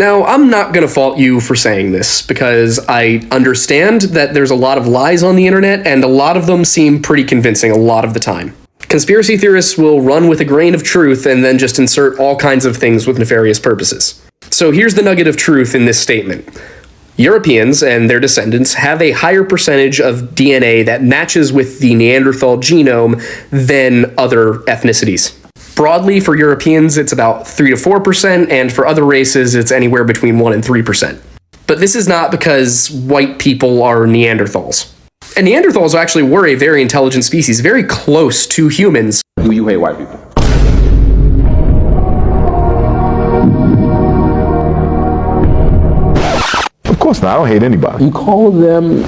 Now, I'm not going to fault you for saying this, because I understand that there's a lot of lies on the internet, and a lot of them seem pretty convincing a lot of the time. Conspiracy theorists will run with a grain of truth and then just insert all kinds of things with nefarious purposes. So here's the nugget of truth in this statement. Europeans and their descendants have a higher percentage of DNA that matches with the Neanderthal genome than other ethnicities. Broadly, for Europeans, it's about 3 to 4%, and for other races, it's anywhere between 1 and 3%. But this is not because white people are Neanderthals. And Neanderthals actually were a very intelligent species, very close to humans. Do you hate white people? Of course not. I don't hate anybody. You call them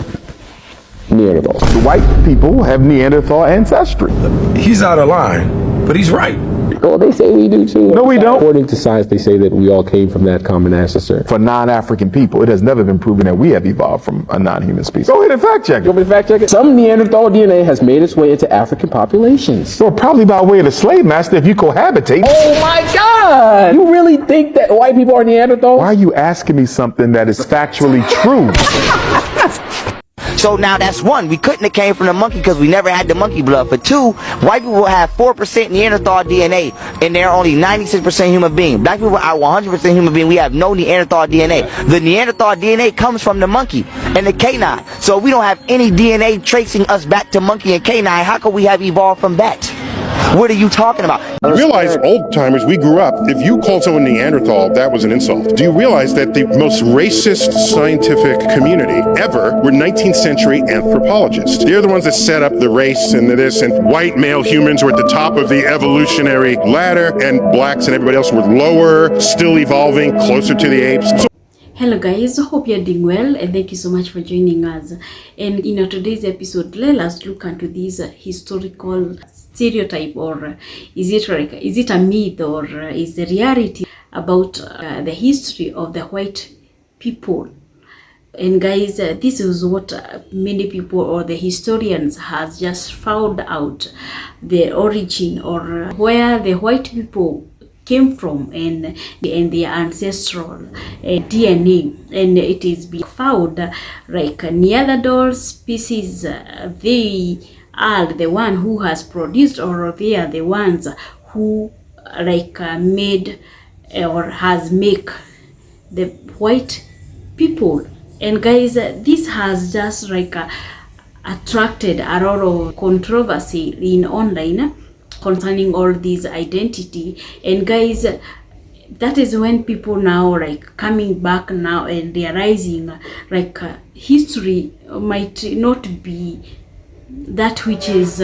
Neanderthals. White people have Neanderthal ancestry. He's out of line, but he's right. Well, they say we do too. No, we don't. According to science, they say that we all came from that common ancestor. For non-African people, it has never been proven that we have evolved from a non-human species. Go ahead and fact check it. You want me to fact check it? Some Neanderthal DNA has made its way into African populations. So probably by way of the slave master if you cohabitate. Oh my God! You really think that white people are Neanderthals? Why are you asking me something that is factually true? So now that's one, we couldn't have came from the monkey because we never had the monkey blood. For two, white people have 4% Neanderthal DNA and they're only 96% human being. Black people are 100% human being. We have no Neanderthal DNA. The Neanderthal DNA comes from the monkey and the canine. So we don't have any DNA tracing us back to monkey and canine. How could we have evolved from that? What are you talking about? You realize, old timers, we grew up, if you called someone Neanderthal, that was an insult. Do you realize that the most racist scientific community ever were 19th century anthropologists? They're the ones that set up the race and this, and white male humans were at the top of the evolutionary ladder, and blacks and everybody else were lower, still evolving, closer to the apes. Hello guys, hope you're doing well and thank you so much for joining us. And in today's episode, let us look into this historical stereotype, or is it a myth, or is the reality about the history of the white people. And guys, this is what many people or the historians has just found out, the origin or where the white people came from and their ancestral DNA. And it is being found like Neanderthal species, they are the one who has produced, or they are the ones who made or has make the white people. And guys, this has just attracted a lot of controversy in online concerning all this identity. And guys, that is when people now coming back now and realizing history might not be that which is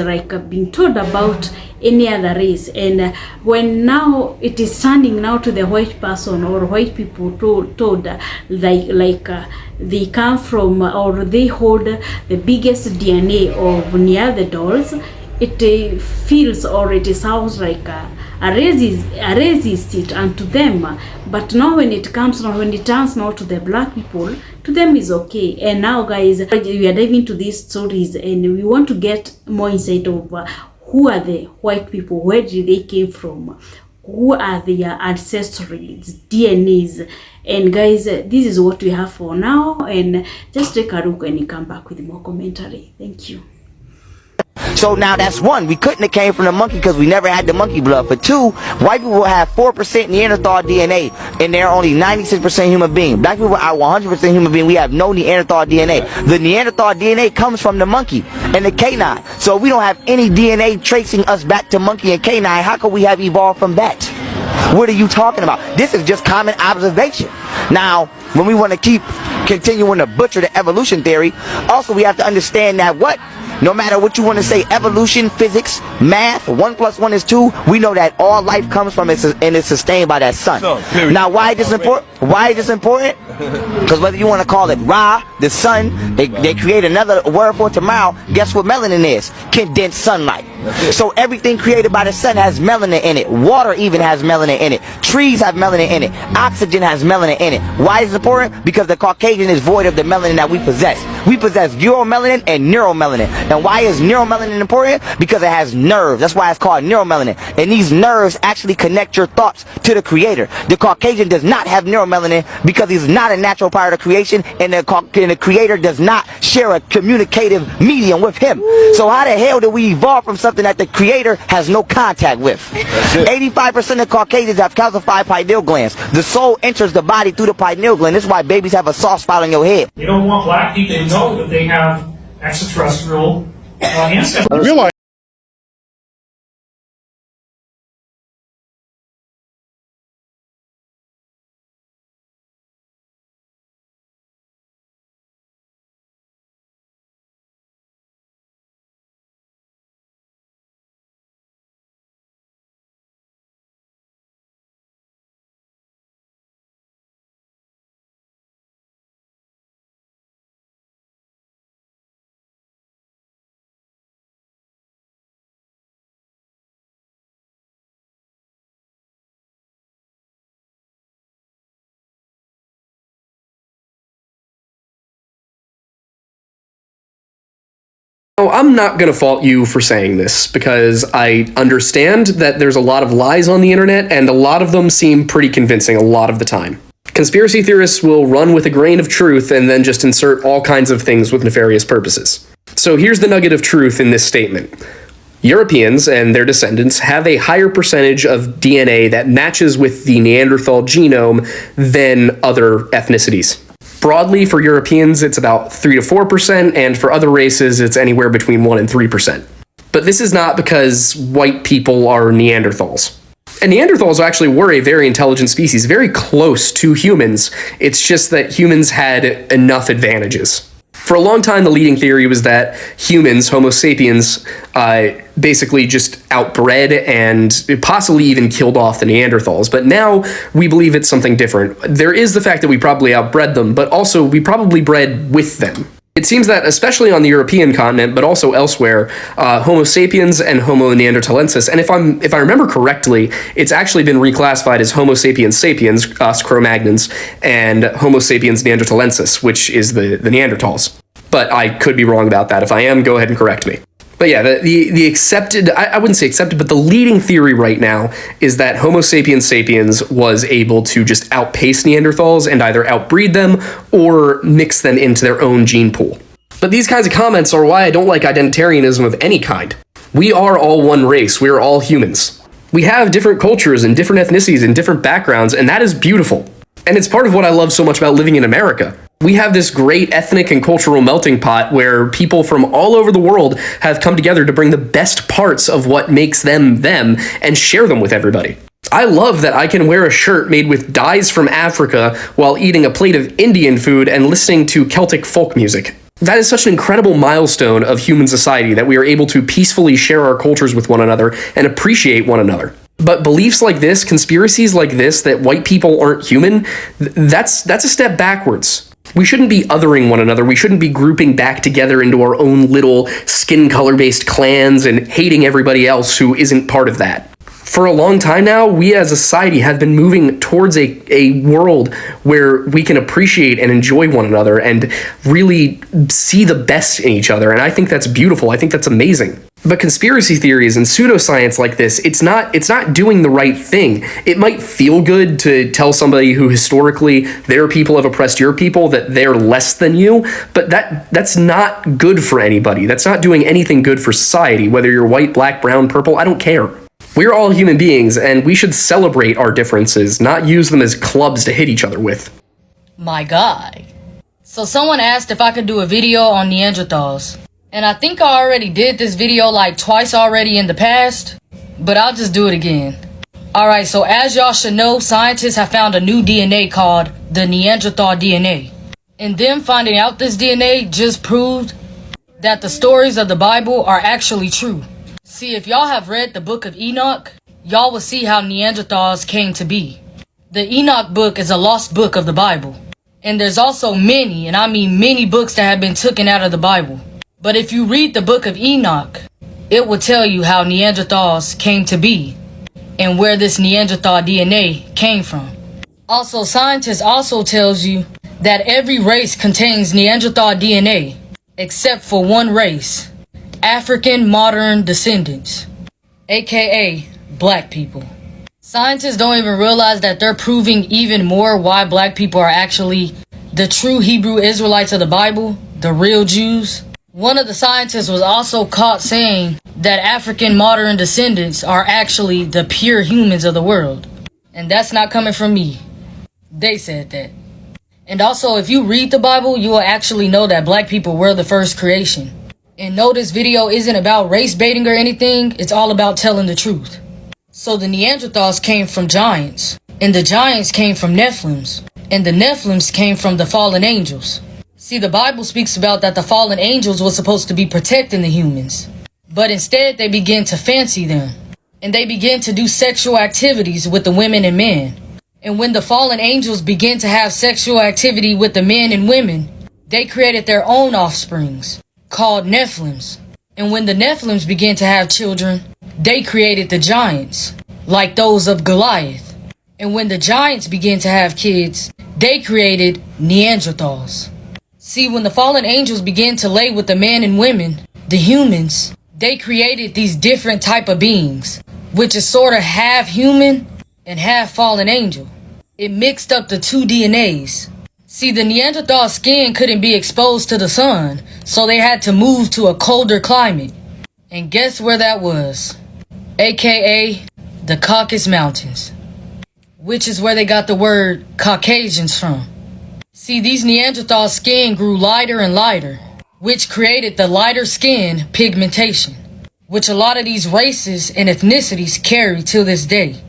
being told about any other race. And when now it is standing now to the white person or white people told they come from, or they hold the biggest DNA of Neanderthals, it feels or it sounds like a racist it unto them. But now when it turns now to the black people, to them is okay. And now guys, we are diving into these stories and we want to get more insight of who are the white people, where did they came from, who are their ancestries, DNAs. And guys, this is what we have for now, and just take a look and come back with more commentary. Thank you. So now that's one, we couldn't have came from the monkey because we never had the monkey blood. For two, white people have 4% Neanderthal DNA and they're only 96% human being. Black people are 100% human being. We have no Neanderthal DNA. The Neanderthal DNA comes from the monkey and the canine. So we don't have any DNA tracing us back to monkey and canine. How could we have evolved from that? What are you talking about? This is just common observation. Now, when we want to keep continuing to butcher the evolution theory, also we have to understand that no matter what you want to say, evolution, physics, math, 1 + 1 is 2, we know that all life comes from it and is sustained by that sun. Now, why is this important? Why is this important? Because whether you want to call it Ra, the sun, they create another word for tomorrow. Guess what melanin is? Condensed sunlight. So everything created by the sun has melanin in it. Water even has melanin in it. Trees have melanin in it. Oxygen has melanin in it. Why is it important? Because the Caucasian is void of the melanin that we possess. We possess uromelanin and neuromelanin. And why is neuromelanin important? Because it has nerves. That's why it's called neuromelanin. And these nerves actually connect your thoughts to the creator. The Caucasian does not have neuromelanin melanin because he's not a natural part of creation, and the creator does not share a communicative medium with him. So how the hell do we evolve from something that the creator has no contact with? 85% of Caucasians have calcified pineal glands. The soul enters the body through the pineal gland. This is why babies have a soft spot on your head. You don't want black people to know that they have extraterrestrial ancestors. You realize Oh, I'm not going to fault you for saying this because I understand that there's a lot of lies on the internet and a lot of them seem pretty convincing a lot of the time. Conspiracy theorists will run with a grain of truth and then just insert all kinds of things with nefarious purposes. So here's the nugget of truth in this statement. Europeans and their descendants have a higher percentage of DNA that matches with the Neanderthal genome than other ethnicities. Broadly, for Europeans, it's about 3 to 4%, and for other races, it's anywhere between 1 and 3%. But this is not because white people are Neanderthals. And Neanderthals actually were a very intelligent species, very close to humans. It's just that humans had enough advantages. For a long time, the leading theory was that humans, Homo sapiens, basically just outbred and possibly even killed off the Neanderthals. But now we believe it's something different. There is the fact that we probably outbred them, but also we probably bred with them. It seems that, especially on the European continent, but also elsewhere, Homo sapiens and Homo neanderthalensis, and if I remember correctly, it's actually been reclassified as Homo sapiens sapiens, us Cro-Magnons, and Homo sapiens neanderthalensis, which is the Neanderthals. But I could be wrong about that. If I am, go ahead and correct me. But yeah, the accepted, I wouldn't say accepted, but the leading theory right now is that Homo sapiens sapiens was able to just outpace Neanderthals and either outbreed them or mix them into their own gene pool. But these kinds of comments are why I don't like identitarianism of any kind. We are all one race. We are all humans. We have different cultures and different ethnicities and different backgrounds, and that is beautiful. And it's part of what I love so much about living in America. We have this great ethnic and cultural melting pot where people from all over the world have come together to bring the best parts of what makes them them and share them with everybody. I love that I can wear a shirt made with dyes from Africa while eating a plate of Indian food and listening to Celtic folk music. That is such an incredible milestone of human society that we are able to peacefully share our cultures with one another and appreciate one another. But beliefs like this, conspiracies like this, that white people aren't human, that's a step backwards. We shouldn't be othering one another. We shouldn't be grouping back together into our own little skin color-based clans and hating everybody else who isn't part of that. For a long time now, we as a society have been moving towards a world where we can appreciate and enjoy one another and really see the best in each other. And I think that's beautiful. I think that's amazing. But conspiracy theories and pseudoscience like this, it's not doing the right thing. It might feel good to tell somebody who historically their people have oppressed your people that they're less than you, but that's not good for anybody. That's not doing anything good for society, whether you're white, black, brown, purple, I don't care. We're all human beings, and we should celebrate our differences, not use them as clubs to hit each other with. My God. So someone asked if I could do a video on Neanderthals. And I think I already did this video like twice already in the past, but I'll just do it again. Alright, so as y'all should know, scientists have found a new DNA called the Neanderthal DNA. And them finding out this DNA just proved that the stories of the Bible are actually true. See, if y'all have read the book of Enoch, y'all will see how Neanderthals came to be. The Enoch book is a lost book of the Bible. And there's also many, and I mean many books that have been taken out of the Bible. But if you read the book of Enoch, it will tell you how Neanderthals came to be and where this Neanderthal DNA came from. Also, scientists also tells you that every race contains Neanderthal DNA except for one race, African modern descendants, aka black people. Scientists don't even realize that they're proving even more why black people are actually the true Hebrew Israelites of the Bible, the real Jews. One of the scientists was also caught saying that African modern descendants are actually the pure humans of the world. And that's not coming from me. They said that. And also, if you read the Bible, you will actually know that black people were the first creation. And no, this video isn't about race baiting or anything. It's all about telling the truth. So the Neanderthals came from giants. And the giants came from Nephilims. And the Nephilims came from the fallen angels. See, the Bible speaks about that the fallen angels were supposed to be protecting the humans. But instead, they began to fancy them. And they began to do sexual activities with the women and men. And when the fallen angels began to have sexual activity with the men and women, they created their own offsprings, called Nephilims. And when the Nephilims began to have children, they created the giants, like those of Goliath. And when the giants began to have kids, they created Neanderthals. See, when the fallen angels began to lay with the men and women, the humans, they created these different type of beings, which is sort of half human and half fallen angel. It mixed up the two DNAs. See, the Neanderthal skin couldn't be exposed to the sun, so they had to move to a colder climate. And guess where that was? AKA the Caucasus Mountains, which is where they got the word Caucasians from. See, these Neanderthal skin grew lighter and lighter, which created the lighter skin pigmentation, which a lot of these races and ethnicities carry till this day.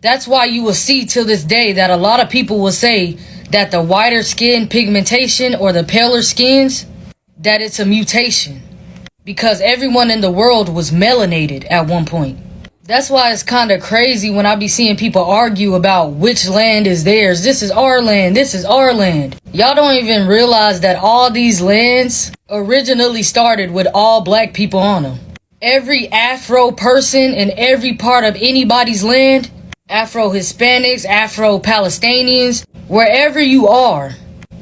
That's why you will see till this day that a lot of people will say that the whiter skin pigmentation or the paler skins, that it's a mutation. Because everyone in the world was melanated at one point. That's why it's kind of crazy when I be seeing people argue about which land is theirs. This is our land. This is our land. Y'all don't even realize that all these lands originally started with all black people on them. Every Afro person in every part of anybody's land, Afro-Hispanics, Afro-Palestinians, wherever you are,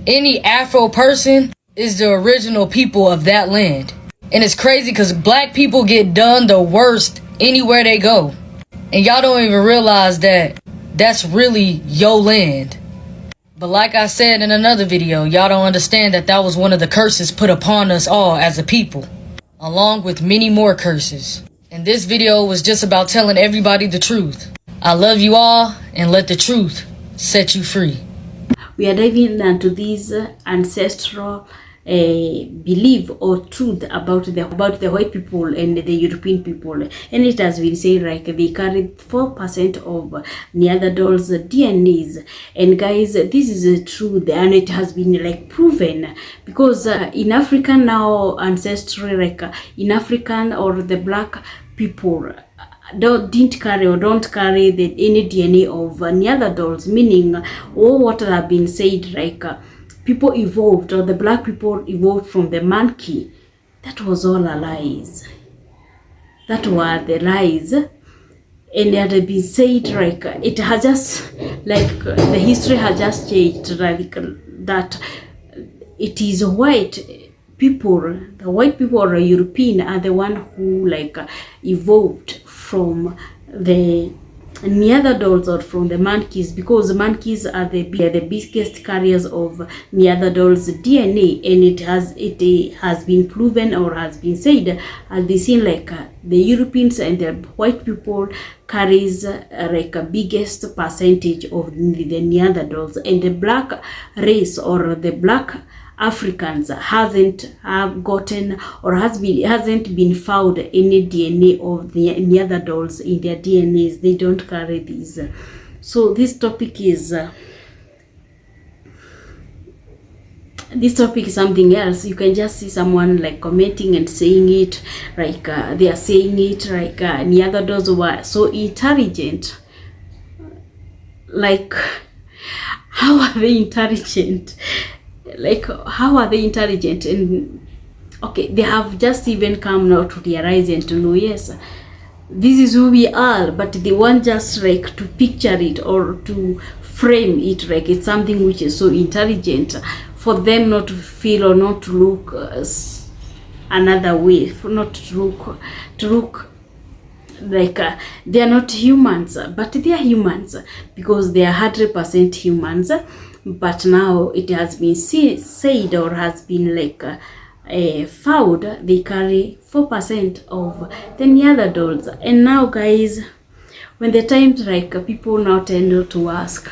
any Afro person is the original people of that land. And it's crazy because black people get done the worst anywhere they go. And y'all don't even realize that that's really your land. But like I said in another video, y'all don't understand that that was one of the curses put upon us all as a people, along with many more curses. And this video was just about telling everybody the truth. I love you all, and let the truth set you free. We are diving into this ancestral belief or truth about the white people and the European people, and it has been said like they carried 4% of Neanderthals DNAs. And guys, this is a truth, and it has been like proven because in African now ancestry, like in African or the black people don't carry any DNA of Neanderthals, meaning all what have been said like people evolved, or the black people evolved from the monkey. That was all a lies. That were the lies. And it had been said like it has just like the history has just changed, like that it is white people, the white people or European are the one who like evolved from the Neanderthals or from the monkeys, because monkeys are the biggest carriers of Neanderthals DNA, and it has been proven or has been said, has been seen like the Europeans and the white people carries like a biggest percentage of the Neanderthals, and the black race or the black Africans hasn't gotten or hasn't been found any DNA of the Neanderthals in their DNAs. They don't carry these. So this topic is something else. You can just see someone like commenting and saying it like they are saying it like Neanderthals were so intelligent. Like, how are they intelligent? Like, how are they intelligent? And okay, they have just even come now to realize and to know, yes, this is who we are, but they want just like to picture it or to frame it like it's something which is so intelligent for them not to feel or not to look another way, for not to look they are not humans, but they are humans because they are 100% humans. But now it has been said or has been found they carry 4% of the Neanderthals. And now, guys, when the times people now tend to ask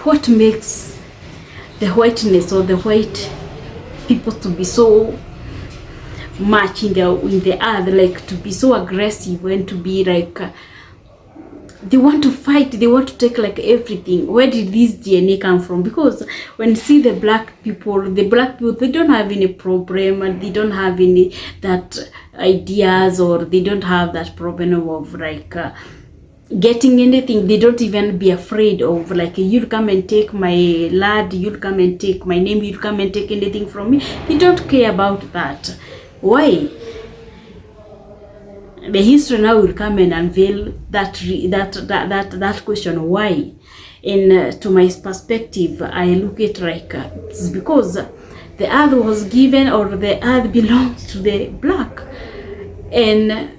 what makes the whiteness or the white people to be so much in the earth, to be so aggressive and to be they want to fight, they want to take everything. Where did this DNA come from? Because when you see the black people, they don't have any problem, and they don't have any that ideas, or they don't have that problem of getting anything. They don't even be afraid of you'll come and take my lad, you'll come and take my name, you'll come and take anything from me. They don't care about that. Why? The history now will come and unveil that question, why. And to my perspective, I look at it's because the earth was given, or the earth belongs to the black, and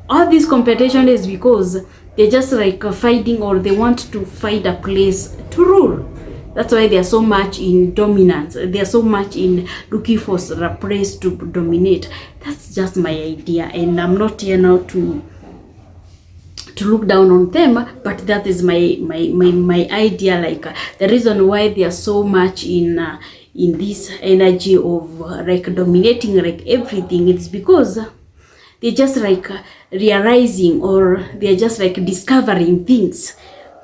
all this competition is because they're just fighting, or they want to find a place to rule. That's why they are so much in dominance. They are so much in looking for a place to dominate. That's just my idea, and I'm not here now to look down on them, but that is my idea. The reason why they are so much in this energy of dominating everything, it's because they're just realizing, or they're just discovering things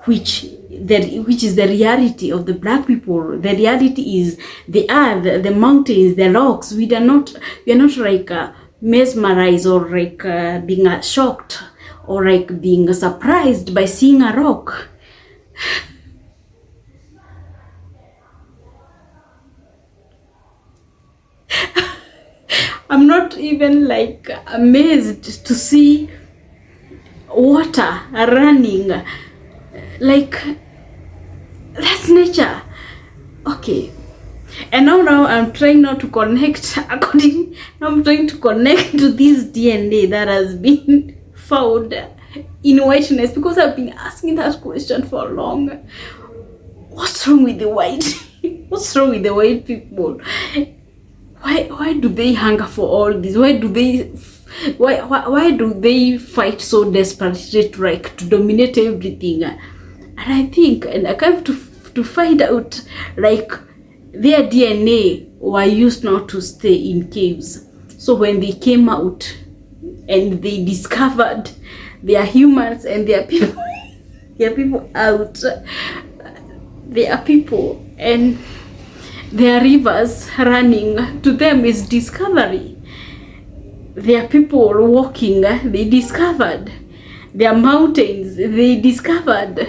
which is the reality of the black people. The reality is the earth, the mountains, the rocks. We are not mesmerized or being shocked or being surprised by seeing a rock. I'm not even amazed to see water running. That's nature. Okay. And now I'm trying not to connect I'm trying to connect to this DNA that has been found in whiteness, because I've been asking that question for long. What's wrong with the white? What's wrong with the white people? Why do they hunger for all this? Why do they fight so desperately to dominate everything? And I think, and I came to find out, their DNA were used not to stay in caves. So when they came out and they discovered they are humans and they are people, they are people out, they are people, and their rivers running, to them is discovery. There are people walking, they discovered. There are mountains, they discovered.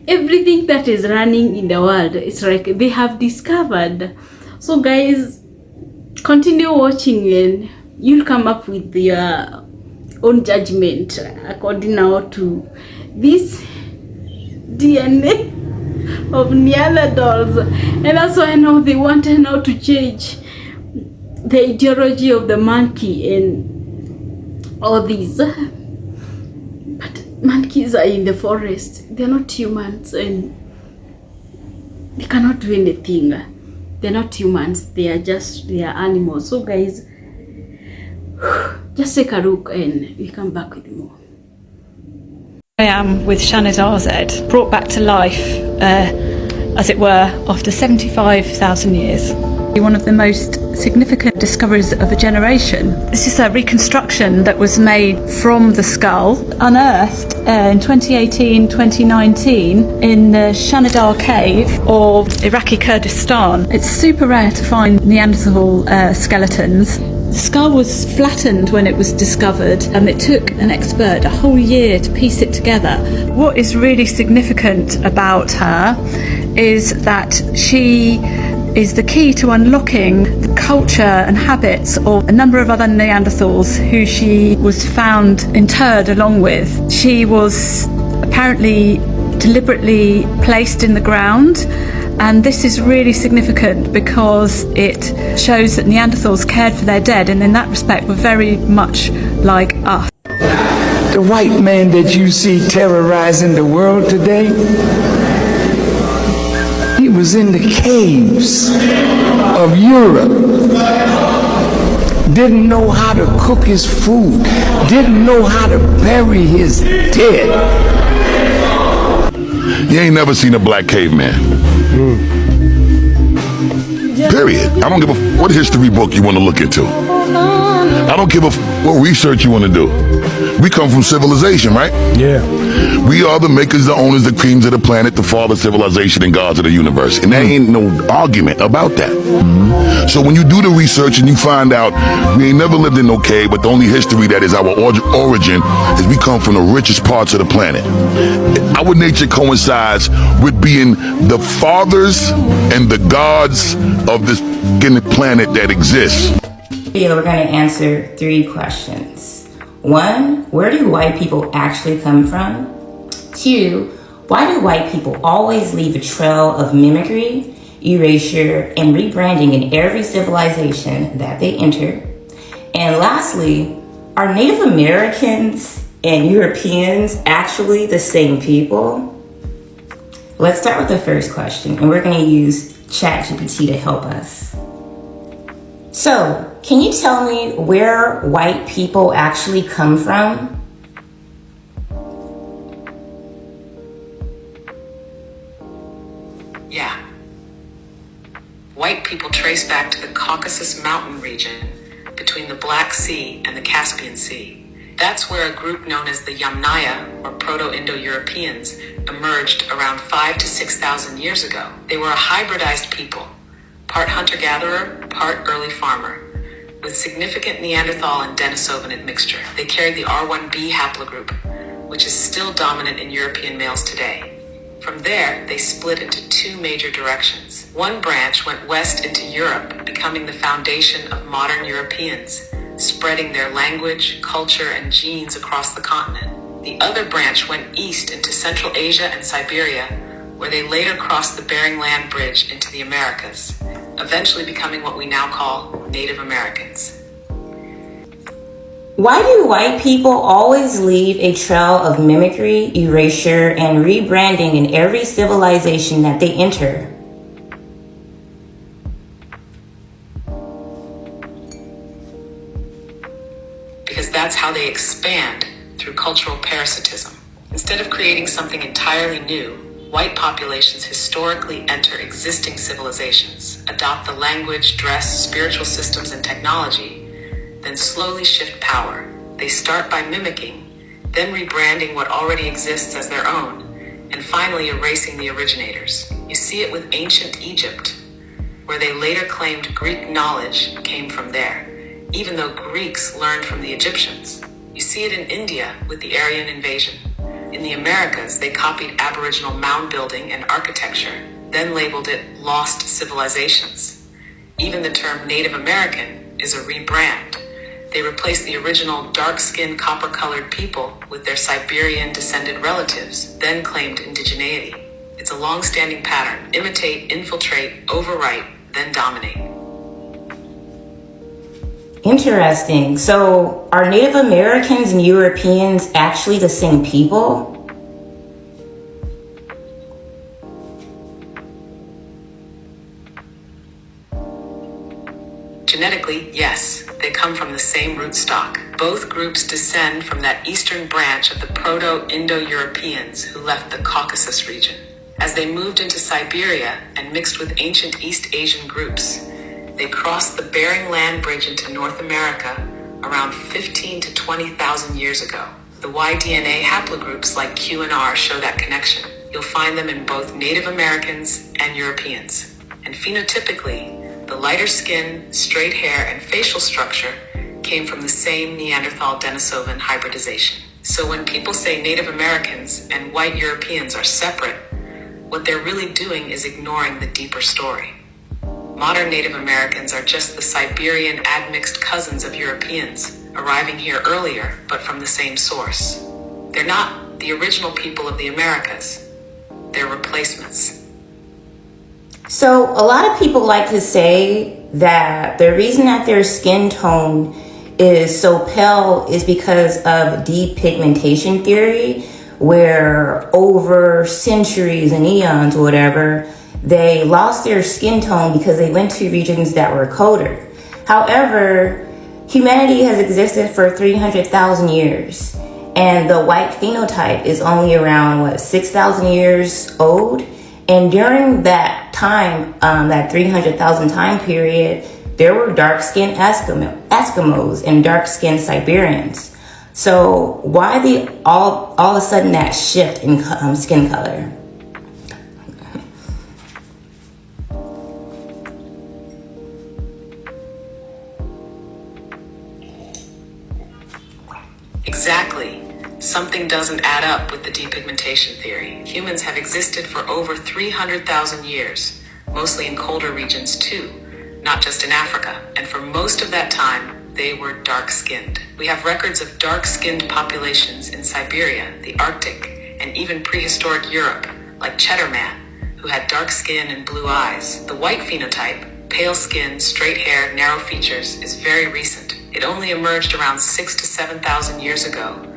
Everything that is running in the world, it's they have discovered. So guys, continue watching and you'll come up with your own judgment according now to this DNA of Neanderthals. And that's why now they wanted now to change the ideology of the monkey and all these. But monkeys are in the forest. They're not humans and they cannot do anything. They're not humans. They are animals. So guys, just take a look and we come back with more. I am with Shannon RZ, brought back to life, as it were, after 75,000 years. One of the most significant discoveries of a generation. This is a reconstruction that was made from the skull, unearthed in 2018-2019 in the Shanidar cave of Iraqi Kurdistan. It's super rare to find Neanderthal skeletons. The skull was flattened when it was discovered, and it took an expert a whole year to piece it together. What is really significant about her is that she is the key to unlocking the culture and habits of a number of other Neanderthals who she was found interred along with. She was apparently deliberately placed in the ground, and this is really significant because it shows that Neanderthals cared for their dead, and in that respect were very much like us. The white man that you see terrorizing the world today, he was in the caves of Europe. Didn't know how to cook his food. Didn't know how to bury his dead. You ain't never seen a black caveman. Period. I don't give a what history book you want to look into. I don't give a what research you want to do. We come from civilization, right? Yeah. We are the makers, the owners, the creams of the planet, the father of civilization and gods of the universe. And there ain't no argument about that. So when you do the research and you find out we ain't never lived in no cave, but the only history that is our origin is we come from the richest parts of the planet. Our nature coincides with being the fathers and the gods of this planet that exists. We're going to answer 3 questions. 1, where do white people actually come from? 2, why do white people always leave a trail of mimicry, erasure, and rebranding in every civilization that they enter? And lastly, are Native Americans and Europeans actually the same people? Let's start with the first question, and we're going to use ChatGPT to help us. So, can you tell me where white people actually come from? Yeah. White people trace back to the Caucasus Mountain region between the Black Sea and the Caspian Sea. That's where a group known as the Yamnaya, or Proto-Indo-Europeans, emerged around 5,000 to 6,000 years ago. They were a hybridized people, part hunter-gatherer, part early farmer, with significant Neanderthal and Denisovan admixture. They carried the R1b haplogroup, which is still dominant in European males today. From there, they split into 2 major directions. One branch went west into Europe, becoming the foundation of modern Europeans, spreading their language, culture, and genes across the continent. The other branch went east into Central Asia and Siberia, where they later crossed the Bering Land Bridge into the Americas, eventually becoming what we now call Native Americans. Why do white people always leave a trail of mimicry, erasure, and rebranding in every civilization that they enter? Because that's how they expand, through cultural parasitism. Instead of creating something entirely new, white populations historically enter existing civilizations, adopt the language, dress, spiritual systems, and technology, then slowly shift power. They start by mimicking, then rebranding what already exists as their own, and finally erasing the originators. You see it with ancient Egypt, where they later claimed Greek knowledge came from there, even though Greeks learned from the Egyptians. You see it in India with the Aryan invasion. In the Americas, they copied Aboriginal mound building and architecture, then labeled it lost civilizations. Even the term Native American is a rebrand. They replaced the original dark-skinned, copper-colored people with their Siberian-descended relatives, then claimed indigeneity. It's a long-standing pattern: imitate, infiltrate, overwrite, then dominate. Interesting. So, are Native Americans and Europeans actually the same people? Genetically, yes, they come from the same root stock. Both groups descend from that eastern branch of the Proto-Indo-Europeans who left the Caucasus region. As they moved into Siberia and mixed with ancient East Asian groups, they crossed the Bering Land Bridge into North America around 15 to 20,000 years ago. The Y-DNA haplogroups like Q and R show that connection. You'll find them in both Native Americans and Europeans. And phenotypically, the lighter skin, straight hair, and facial structure came from the same Neanderthal Denisovan hybridization. So when people say Native Americans and white Europeans are separate, what they're really doing is ignoring the deeper story. Modern Native Americans are just the Siberian admixed cousins of Europeans, arriving here earlier, but from the same source. They're not the original people of the Americas. They're replacements. So, a lot of people like to say that the reason that their skin tone is so pale is because of depigmentation theory, where over centuries and eons or whatever, they lost their skin tone because they went to regions that were colder. However, humanity has existed for 300,000 years, and the white phenotype is only around, 6,000 years old. And during that time, that 300,000 time period, there were dark-skinned Eskimos and dark-skinned Siberians. So why all of a sudden that shift in skin color? Exactly. Something doesn't add up with the depigmentation theory. Humans have existed for over 300,000 years, mostly in colder regions too, not just in Africa. And for most of that time, they were dark-skinned. We have records of dark-skinned populations in Siberia, the Arctic, and even prehistoric Europe, like Cheddar Man, who had dark skin and blue eyes. The white phenotype, pale skin, straight hair, narrow features, is very recent. It only emerged around 6,000 to 7,000 years ago,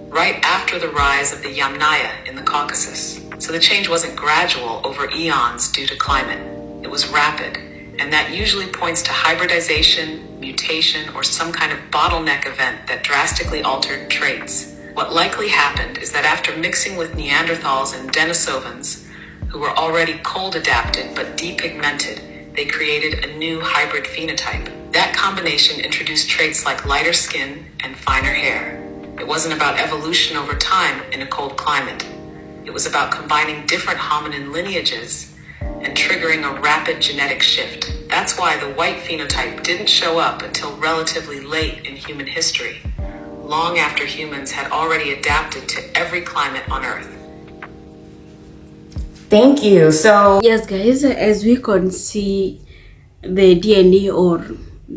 right after the rise of the Yamnaya in the Caucasus. So the change wasn't gradual over eons due to climate. It was rapid, and that usually points to hybridization, mutation, or some kind of bottleneck event that drastically altered traits. What likely happened is that after mixing with Neanderthals and Denisovans, who were already cold adapted but depigmented, they created a new hybrid phenotype. That combination introduced traits like lighter skin and finer hair. It wasn't about evolution over time in a cold climate. It was about combining different hominin lineages and triggering a rapid genetic shift. That's why the white phenotype didn't show up until relatively late in human history, long after humans had already adapted to every climate on Earth. Thank you. So yes, guys, as we can see, the DNA or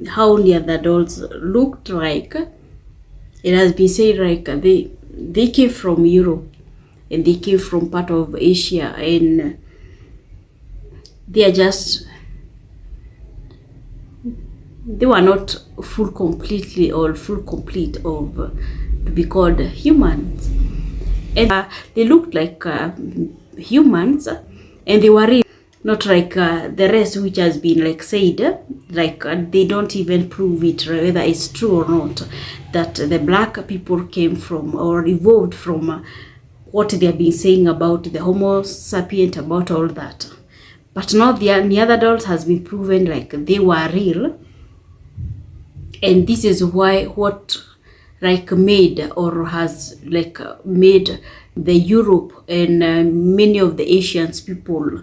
how Neanderthals looked like, it has been said like they came from Europe and they came from part of Asia, and they were not full complete of to be called humans, and they looked like humans, and they were real, not like the rest which has been like said, like they don't even prove it whether it's true or not, that the black people came from or evolved from what they have been saying about the Homo sapient, about all that. But now the Neanderthals has been proven like they were real, and this is why what like made or has like made the Europe and many of the Asians people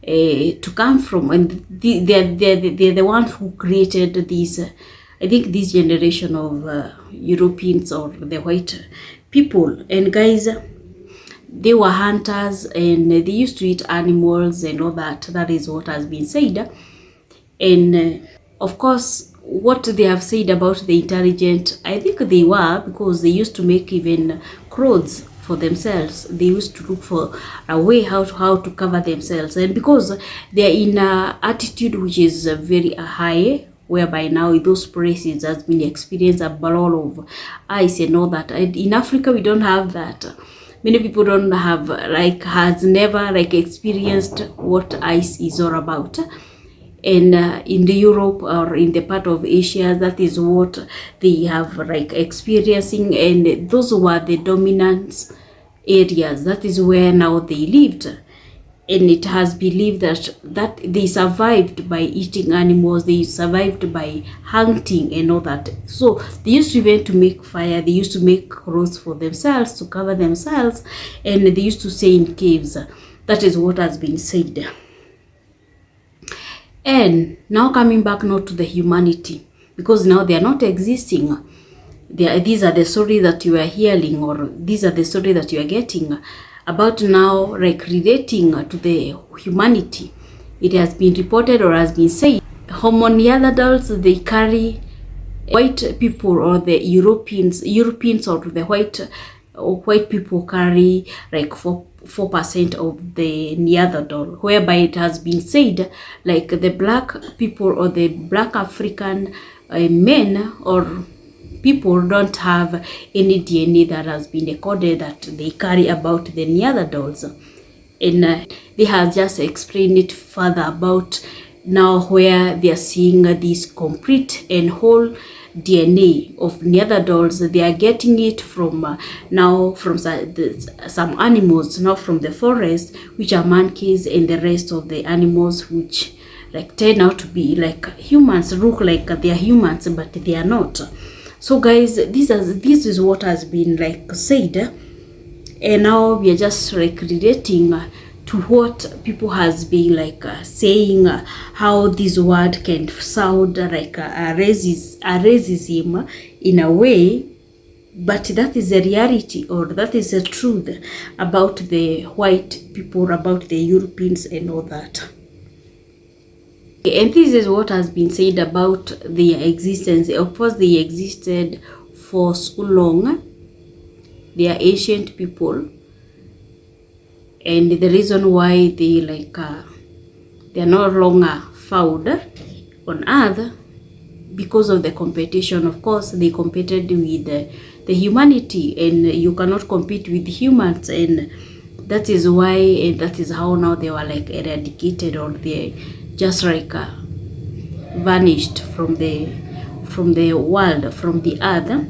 to come from, and they're the ones who created these. I think this generation of Europeans or the white people. And guys, they were hunters and they used to eat animals and all that. That is what has been said. And of course, what they have said about the intelligent, I think they were, because they used to make even clothes for themselves. They used to look for a way how to cover themselves. And because they are in an attitude which is very high, whereby now in those places has been experienced a ball of ice and all that. And in Africa, we don't have that. Many people don't have, like, has never like experienced what ice is all about. And in the Europe or in the part of Asia, that is what they have like experiencing, and those were the dominant areas. That is where now they lived, and it has believed that they survived by eating animals, they survived by hunting and all that. So they used to even to make fire, they used to make clothes for themselves to cover themselves, and they used to stay in caves. That is what has been said. And now coming back now to the humanity, because now they are not existing. These are the stories that you are hearing, or these are the stories that you are getting about now, like relating to the humanity. It has been reported or has been said, Homo neanderthals, they carry white people or the Europeans or the white people carry like 4% of the Neanderthal, whereby it has been said like the black people or the black African men or people don't have any DNA that has been recorded that they carry about the Neanderthals. And they have just explained it further about now where they are seeing this complete and whole DNA of Neanderthals. They are getting it from now from some animals, not from the forest, which are monkeys, and the rest of the animals which like turn out to be like humans, look like they are humans, but they are not. So guys, this is what has been like said, and now we are just like relating to what people has been like saying, how this word can sound like a racism in a way, but that is the reality, or that is the truth about the white people, about the Europeans and all that. And this is what has been said about their existence. Of course, they existed for so long. They are ancient people, and the reason why they like they are no longer found on Earth because of the competition. Of course, they competed with the humanity, and you cannot compete with humans, and that is why, and that is how now they were like eradicated, or they just like vanished from the world, from the earth.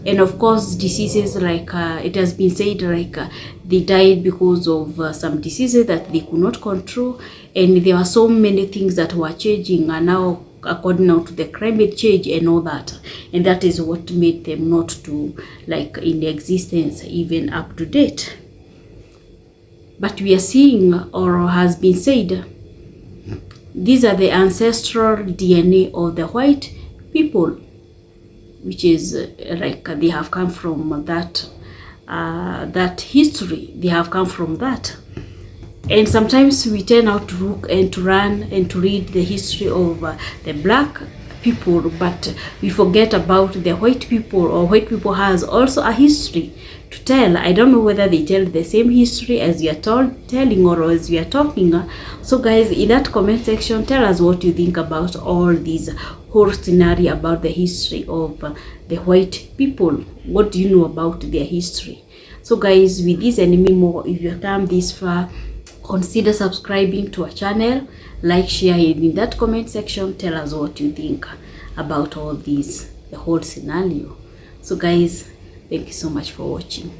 And of course, diseases like it has been said like they died because of some diseases that they could not control, and there were so many things that were changing, and now according now to the climate change and all that, and that is what made them not to like in existence even up to date. But we are seeing, or has been said, these are the ancestral DNA of the white people, which is like they have come from that that history. They have come from that. And sometimes we tend out to look and to run and to read the history of the black people, but we forget about the white people, or white people has also a history to tell. I don't know whether they tell the same history as we are telling, or as we are talking. So guys, in that comment section, tell us what you think about all these whole scenario about the history of the white people. What do you know about their history? So guys, with this and many more, if you have come this far, consider subscribing to our channel, like, share, and in that comment section, tell us what you think about all these, the whole scenario. So guys, thank you so much for watching.